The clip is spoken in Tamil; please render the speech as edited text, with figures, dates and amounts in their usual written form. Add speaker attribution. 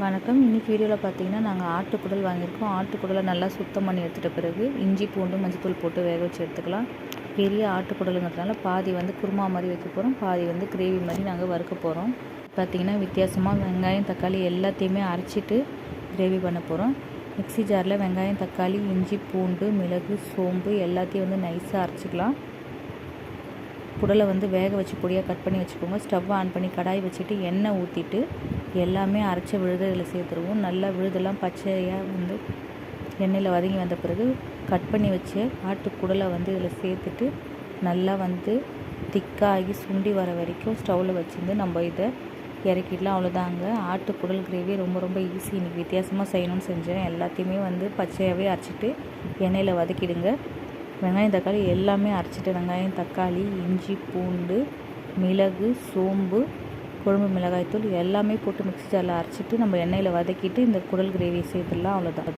Speaker 1: வணக்கம். இன்றைக்கி வீடியோவில் பார்த்தீங்கன்னா நாங்கள் ஆட்டுக்குடல் வாங்கியிருக்கோம். ஆட்டுக்குடலை நல்லா சுத்தம் பண்ணி எடுத்துகிட்ட பிறகு இஞ்சி பூண்டு மஞ்சத்தூள் போட்டு வேக வச்சு எடுத்துக்கலாம். பெரிய ஆட்டுக்குடலுங்கிறதுனால பாதி குருமா மாதிரி வைக்க போகிறோம், பாதி கிரேவி மாதிரி நாங்கள் வறுக்க போகிறோம். பார்த்திங்கன்னா வித்தியாசமாக வெங்காயம் தக்காளி எல்லாத்தையுமே அரைச்சிட்டு கிரேவி பண்ண போகிறோம். மிக்ஸி ஜாரில் வெங்காயம் தக்காளி இஞ்சி பூண்டு மிளகு சோம்பு எல்லாத்தையும் நைஸாக அரைச்சிக்கலாம். குடலை வேக வச்சு பொடியாக கட் பண்ணி வச்சுக்கோங்க. ஸ்டவ் ஆன் பண்ணி கடாய் வச்சுட்டு எண்ணெய் ஊற்றிட்டு எல்லாமே அரைச்ச விழுதை இதில் சேர்த்துருவோம். நல்லா விழுதெல்லாம் பச்சையாக எண்ணெயில் வதங்கி வந்த பிறகு கட் பண்ணி வச்சு ஆட்டுக்குடலை இதில் சேர்த்துட்டு நல்லா திக்காகி சுண்டி வர வரைக்கும் ஸ்டவ்வில் வச்சுருந்து நம்ம இதை இறக்கிடலாம். அவ்வளோதாங்க. ஆட்டுக்குடல் கிரேவி ரொம்ப ஈஸி. இன்றைக்கி வித்தியாசமாக செய்யணும்னு செஞ்சேன். எல்லாத்தையுமே பச்சையாகவே அரைச்சிட்டு எண்ணெயில் வதக்கிடுங்க. வெங்காயம் தக்காளி எல்லாமே அரைச்சிட்டு வெங்காயம் தக்காளி இஞ்சி பூண்டு மிளகு சோம்பு குழம்பு மிளகாய்த்தூள் எல்லாமே போட்டு மிக்ஸி ஜாரில் அரைச்சிட்டு நம்ம எண்ணெயில் வதக்கிட்டு இந்த குடல் கிரேவி சேர்த்துடலாம். அவ்வளோதான்.